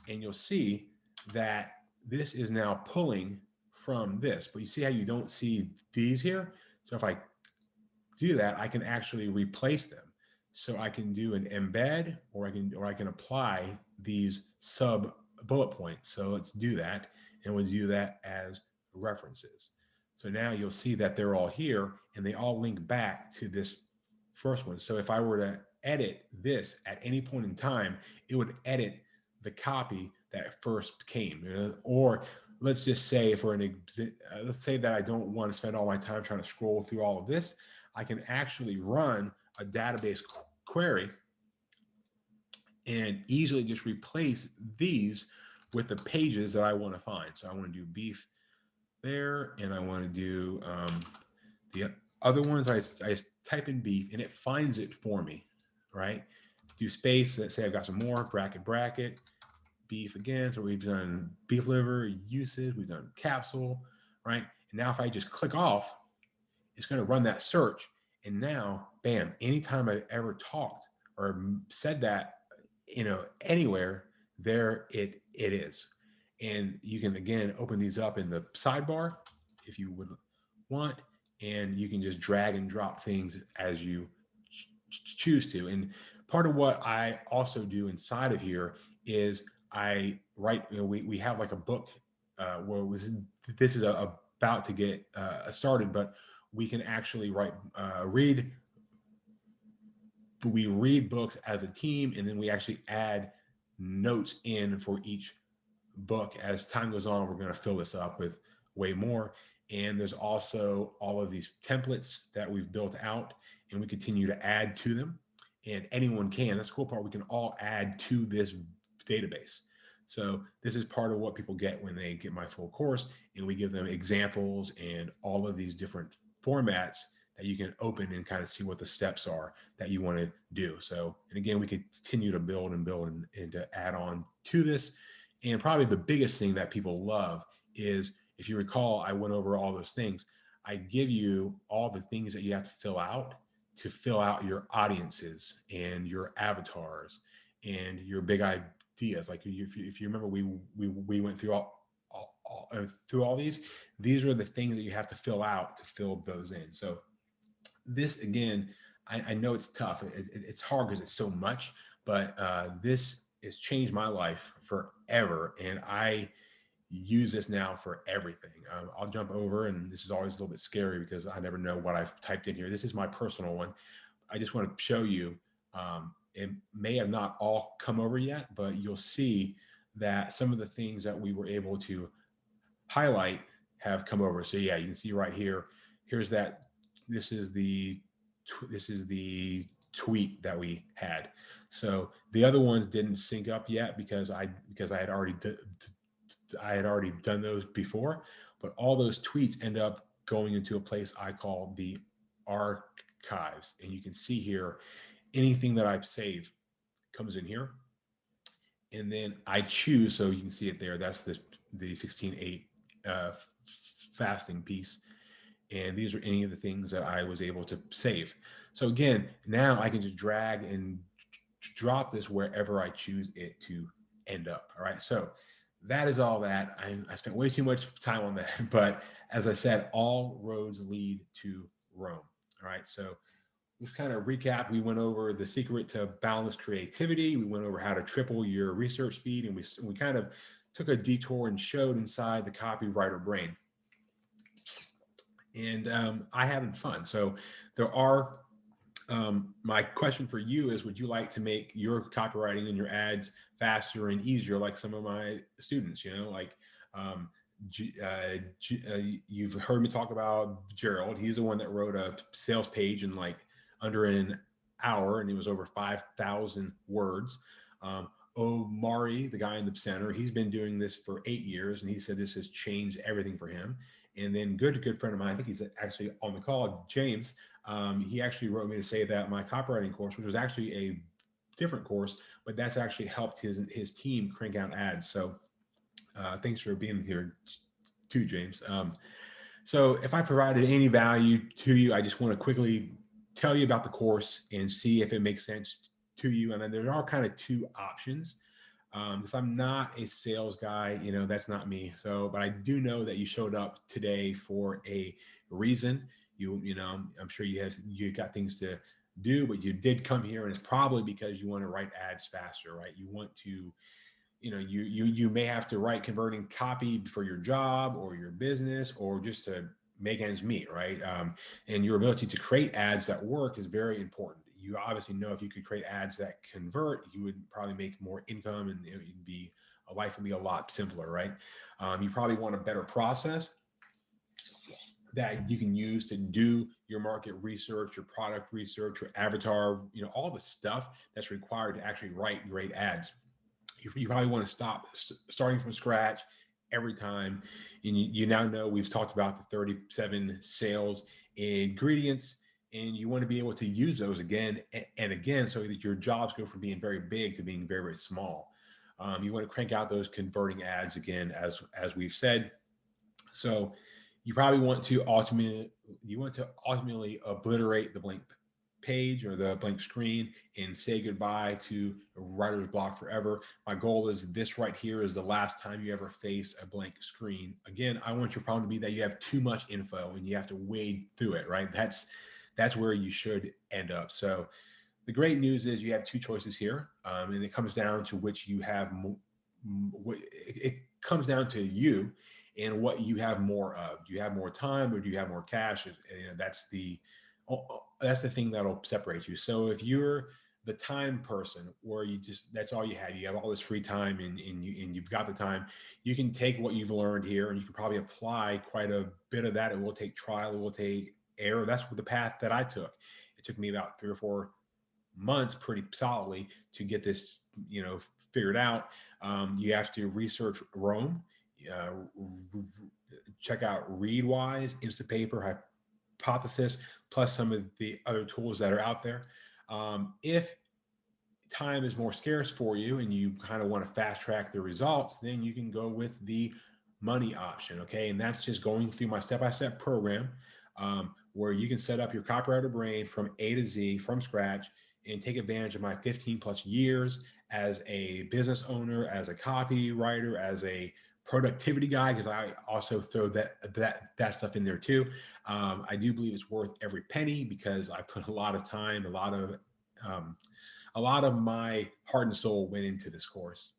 And you'll see that this is now pulling from this, but you see how you don't see these here? So if I do that, I can actually replace them. So I can do an embed, or I can apply these sub bullet points. So let's do that, and we'll do that as references. So now you'll see that they're all here, and they all link back to this first one. So if I were to edit this at any point in time, it would edit the copy that first came. Or let's just say let's say that I don't want to spend all my time trying to scroll through all of this. I can actually run a database query and easily just replace these with the pages that I want to find. So I want to do beef there, and I want to do the other ones. I just type in beef and it finds it for me, right? Do space, let's say I've got some more, bracket, beef again. So we've done beef liver, uses, we've done capsule, right? And now if I just click off, it's going to run that search. And now, bam, anytime I've ever talked or said that, anywhere, there it is. And you can, again, open these up in the sidebar if you would want, and you can just drag and drop things as you choose to. And part of what I also do inside of here is I write, we have like a book where this is about to get started, but we can actually we read books as a team, and then we actually add notes in for each book. As time goes on, we're going to fill this up with way more. And there's also all of these templates that we've built out, and we continue to add to them. And anyone can. That's the cool part. We can all add to this database. So this is part of what people get when they get my full course, and we give them examples and all of these different formats that you can open and kind of see what the steps are that you want to do. So, and again, we could continue to build and to add on to this. And probably the biggest thing that people love is, if you recall, I went over all those things. I give you all the things that you have to fill out your audiences and your avatars and your big ideas. Like if you remember, we went through all these. These are the things that you have to fill out to fill those in. So this, again, I know it's tough. It's hard because it's so much, but this has changed my life forever. And I use this now for everything. I'll jump over, and this is always a little bit scary because I never know what I've typed in here. This is my personal one. I just want to show you, it may have not all come over yet, but you'll see that some of the things that we were able to highlight have come over. So yeah, you can see right here, here's that. This is the tweet that we had. So the other ones didn't sync up yet because I had already done those before, but all those tweets end up going into a place I call the archives. And you can see here, anything that I've saved comes in here. And then I choose, so you can see it there, that's the 16/8 fasting piece. And these are any of the things that I was able to save. So again, now I can just drag and drop this wherever I choose it to end up. All right. So that is all that. I spent way too much time on that. But as I said, all roads lead to Rome. All right. So we've kind of recapped. We went over the secret to boundless creativity. We went over how to triple your research speed. And we kind of took a detour and showed inside the copywriter brain. And I having fun. So there are, my question for you is, would you like to make your copywriting and your ads faster and easier, like some of my students, like you've heard me talk about Gerald. He's the one that wrote a sales page in like under an hour, and it was over 5,000 words. Omari, the guy in the center, he's been doing this for 8 years, and he said this has changed everything for him. And then good friend of mine, I think he's actually on the call, James, he actually wrote me to say that my copywriting course, which was actually a different course, but that's actually helped his team crank out ads. So thanks for being here too, James. So if I provided any value to you, I just want to quickly tell you about the course and see if it makes sense to you. And then there are kind of two options. Because I'm not a sales guy, that's not me. So, but I do know that you showed up today for a reason. I'm sure you got things to do, but you did come here, and it's probably because you want to write ads faster, right? You want to, you may have to write converting copy for your job or your business, or just to make ends meet, right? And your ability to create ads that work is very important. You obviously know if you could create ads that convert, you would probably make more income, and it would be life will be a lot simpler, right? You probably want a better process that you can use to do your market research, your product research, your avatar, all the stuff that's required to actually write great ads. You probably want to stop starting from scratch every time. And you now know we've talked about the 37 sales ingredients, and you want to be able to use those again and again so that your jobs go from being very big to being very, very small. You want to crank out those converting ads again, as we've said. So you probably want to ultimately obliterate the blank page or the blank screen and say goodbye to writer's block forever. My goal is this right here is the last time you ever face a blank screen. Again, I want your problem to be that you have too much info and you have to wade through it, right? That's where you should end up. So the great news is you have two choices here, and it comes down to which you have. It comes down to you and what you have more of. Do you have more time or do you have more cash? And that's the thing that'll separate you. So if you're the time person where that's all you have all this free time and you've got the time, you can take what you've learned here and you can probably apply quite a bit of that. It will take trial, it will take error. That's the path that I took. It took me about 3 or 4 months pretty solidly to get this, figured out. You have to research Rome, check out Readwise, Instapaper, Hypothesis, plus some of the other tools that are out there. If time is more scarce for you and you kind of want to fast track the results, then you can go with the money option. Okay. And that's just going through my step-by-step program, where you can set up your Copywriter Brain from A to Z from scratch and take advantage of my 15 plus years as a business owner, as a copywriter, as a productivity guy, because I also throw that stuff in there too. I do believe it's worth every penny because I put a lot of time, a lot of my heart and soul went into this course.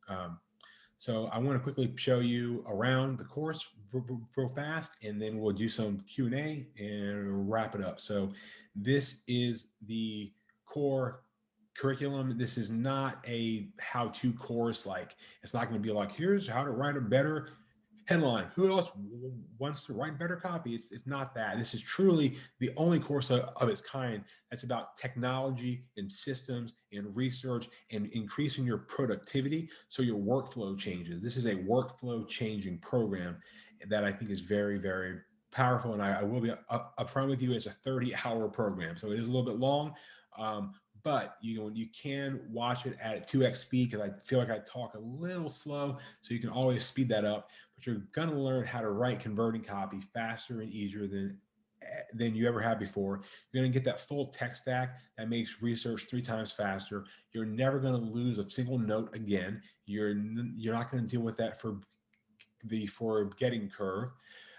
So I want to quickly show you around the course real fast, and then we'll do some Q&A and wrap it up. So this is the core curriculum. This is not a how-to course. Like, it's not going to be like, here's how to write a better headline. Who else wants to write better copy? It's not that. This is truly the only course of its kind that's about technology and systems and research and increasing your productivity so your workflow changes. This is a workflow changing program that I think is very, very powerful. And I will be upfront with you, it's a 30-hour program. So it is a little bit long, but you can watch it at 2x speed because I feel like I talk a little slow, so you can always speed that up. But you're going to learn how to write converting copy faster and easier than you ever have before. You're going to get that full tech stack that makes research 3 times faster. You're never going to lose a single note again. You're not going to deal with that for the forgetting curve.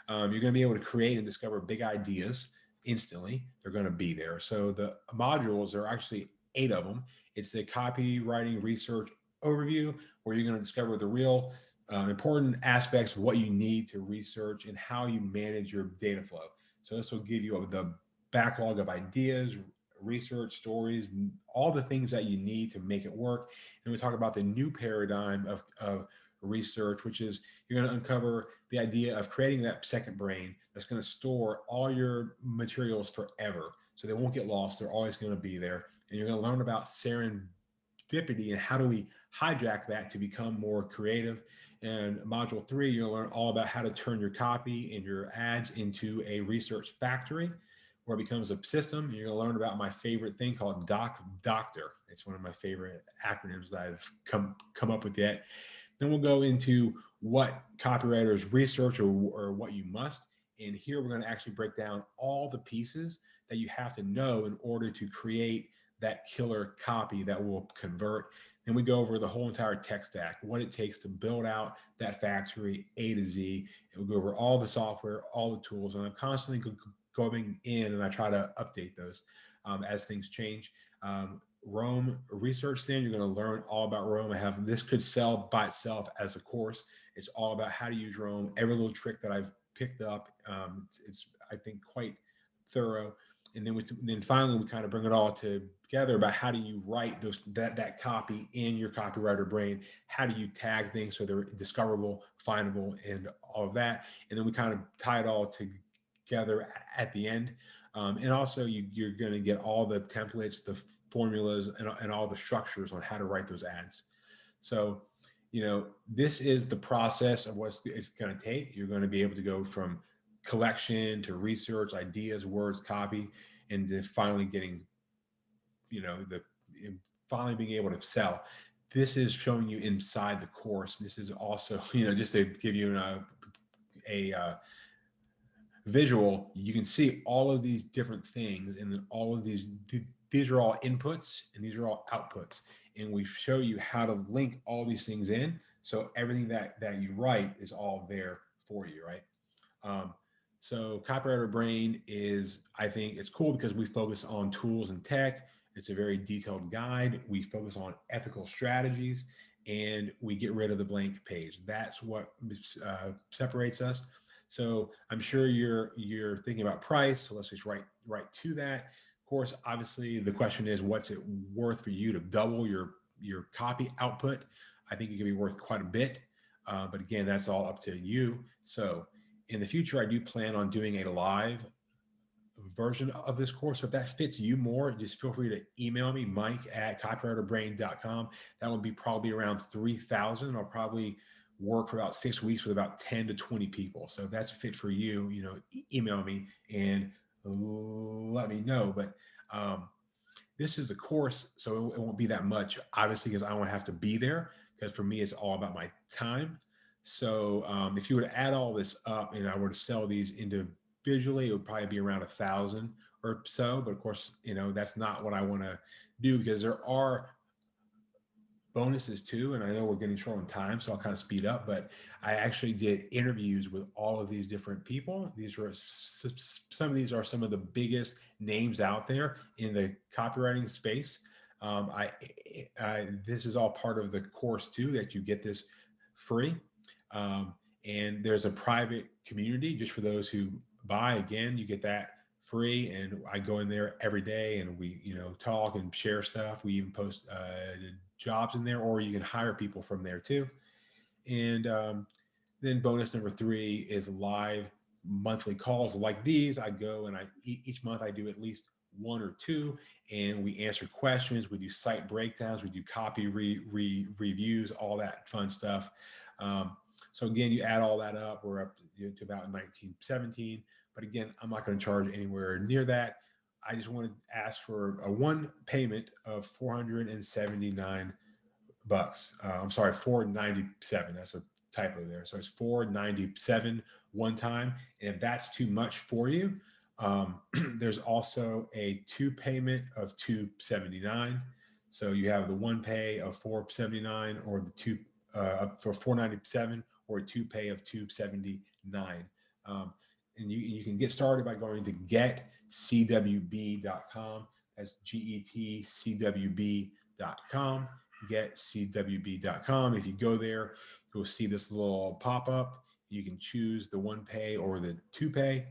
You're going to be able to create and discover big ideas instantly. They're going to be there. So the modules are actually 8 of them. It's a copywriting research overview where you're going to discover the real important aspects of what you need to research and how you manage your data flow. So this will give you the backlog of ideas, research, stories, all the things that you need to make it work. And we talk about the new paradigm of research, which is you're going to uncover the idea of creating that second brain that's going to store all your materials forever. So they won't get lost. They're always going to be there. And you're going to learn about serendipity and how do we hijack that to become more creative. And module 3, you're going to learn all about how to turn your copy and your ads into a research factory where it becomes a system. And you're going to learn about my favorite thing called Doctor. It's one of my favorite acronyms that I've come up with yet. Then we'll go into what copywriters research or what you must. And here we're going to actually break down all the pieces that you have to know in order to create that killer copy that will convert. Then we go over the whole entire tech stack, what it takes to build out that factory A to Z. And we'll go over all the software, all the tools. And I'm constantly going in and I try to update those as things change. Rome research, then you're going to learn all about Rome. This could sell by itself as a course. It's all about how to use Rome, every little trick that I've picked up. It's I think quite thorough. And then finally, we kind of bring it all together about how do you write that copy in your copywriter brain? How do you tag things so they're discoverable, findable, and all of that? And then we kind of tie it all together at the end. And also, you're going to get all the templates, the formulas, and all the structures on how to write those ads. So, this is the process of what it's going to take. You're going to be able to go from collection to research, ideas, words, copy, and then finally getting, finally being able to sell. This is showing you inside the course. This is also, just to give you a visual, you can see all of these different things, and then all of these are all inputs and these are all outputs, and we show you how to link all these things in, so everything that you write is all there for you, right? So Copywriter Brain is, I think it's cool because we focus on tools and tech. It's a very detailed guide. We focus on ethical strategies, and we get rid of the blank page. That's what separates us. So I'm sure you're thinking about price. So let's just right to that. Of course, obviously the question is, what's it worth for you to double your copy output? I think it could be worth quite a bit, but again, that's all up to you. So in the future, I do plan on doing a live version of this course. So if that fits you more, just feel free to email me, mike@copywriterbrain.com. That would be probably around 3,000. I'll probably work for about 6 weeks with about 10 to 20 people. So if that's a fit for you, email me and let me know. But this is a course, so it won't be that much, obviously, because I don't have to be there, because for me, it's all about my time. So if you were to add all this up and I were to sell these individually, it would probably be around 1,000 or so. But of course, that's not what I want to do, because there are bonuses too. And I know we're getting short on time, so I'll kind of speed up, but I actually did interviews with all of these different people. Some of these are some of the biggest names out there in the copywriting space. This is all part of the course too, that you get this free. And there's a private community just for those who buy. Again, you get that free, and I go in there every day, and we talk and share stuff. We even post jobs in there, or you can hire people from there too. And then bonus number 3 is live monthly calls like these. I go and each month I do at least 1 or 2, and we answer questions. We do site breakdowns. We do copy reviews, all that fun stuff. So again, you add all that up, we're up to about 1917. But again, I'm not going to charge anywhere near that. I just want to ask for a one payment of $479. I'm sorry, $497. That's a typo there. So it's $497 one time. And if that's too much for you, there's also a 2 payment of $279. So you have the 1 pay of $479, or the 2 for $497, or a 2 pay of $279. And you can get started by going to getcwb.com. That's getcwb.com. Getcwb.com. If you go there, you'll see this little pop-up. You can choose the 1 pay or the 2 pay.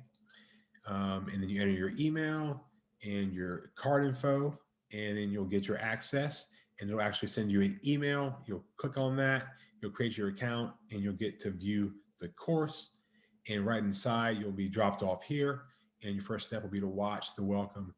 And then you enter your email and your card info, and then you'll get your access, and it'll actually send you an email. You'll click on that, you'll create your account, and you'll get to view the course. And right inside, you'll be dropped off here, and your first step will be to watch the welcome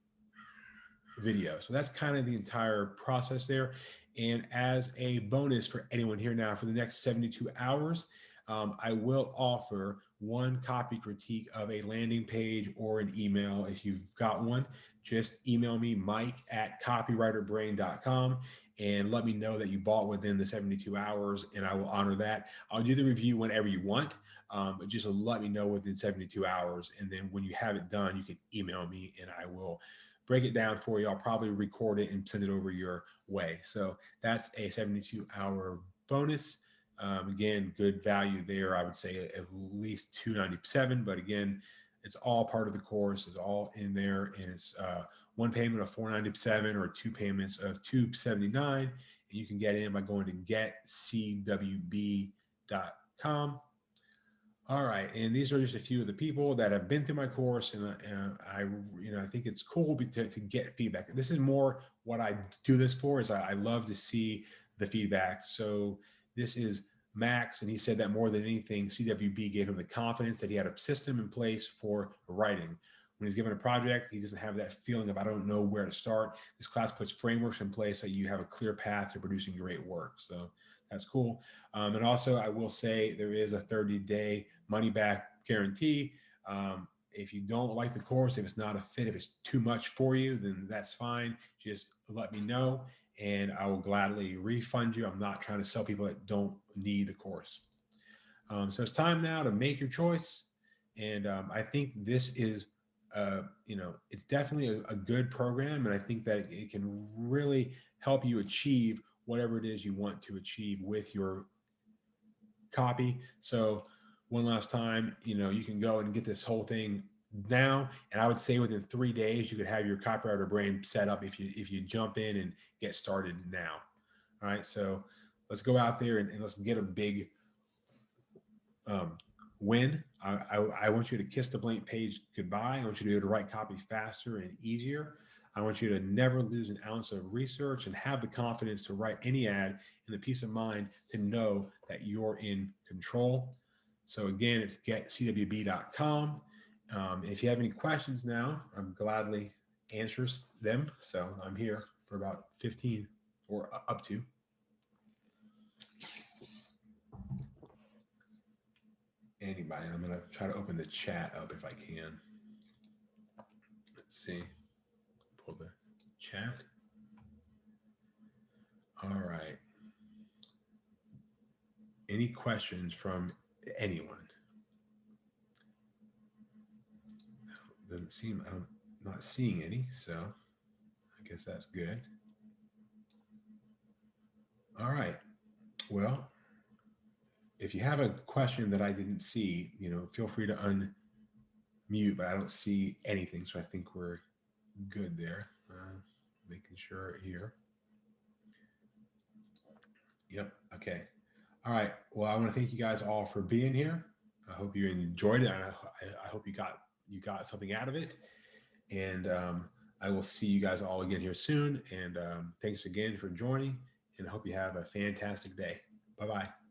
video. So that's kind of the entire process there. And as a bonus for anyone here now, for the next 72 hours, I will offer 1 copy critique of a landing page or an email. If you've got one, just email me, mike@copywriterbrain.com, and let me know that you bought within the 72 hours, and I will honor that. I'll do the review whenever you want, but just let me know within 72 hours. And then when you have it done, you can email me and I will break it down for you. I'll probably record it and send it over your way. So that's a 72-hour bonus. Again, good value there. I would say at least $297, but again, it's all part of the course. It's all in there, and it's 1 payment of $497 or 2 payments of $279. And you can get in by going to getcwb.com. All right, and these are just a few of the people that have been through my course, and I think it's cool to get feedback. This is more what I do this for. Is I love to see the feedback. So this is Max, and he said that more than anything, CWB gave him the confidence that he had a system in place for writing. When he's given a project, he doesn't have that feeling of I don't know where to start. This class puts frameworks in place so you have a clear path to producing great work. So that's cool. And also, I will say there is a 30-day money back guarantee. If you don't like the course, if it's not a fit, if it's too much for you, then that's fine. Just let me know and I will gladly refund you. I'm not trying to sell people that don't need the course. So it's time now to make your choice. And I think this is, it's definitely a good program. And I think that it can really help you achieve whatever it is you want to achieve with your copy. So one last time, you can go and get this whole thing now. And I would say within 3 days, you could have your Copywriter Brain set up if you jump in and get started now. All right. So let's go out there and let's get a big win. I want you to kiss the blank page goodbye. I want you to be able to write copy faster and easier. I want you to never lose an ounce of research and have the confidence to write any ad and the peace of mind to know that you're in control. So again, it's getcwb.com. If you have any questions now, I'm gladly answers them. So I'm here for about 15 or up to. Anybody. I'm going to try to open the chat up if I can. Let's see. Pull the chat. All right. Any questions from anyone? Doesn't seem, I'm not seeing any, so I guess that's good. All right. Well, if you have a question that I didn't see, feel free to unmute, but I don't see anything. So I think we're good there. Making sure here. Yep. Okay. All right. Well, I want to thank you guys all for being here. I hope you enjoyed it. I hope you got something out of it. And I will see you guys all again here soon. And thanks again for joining. And I hope you have a fantastic day. Bye-bye.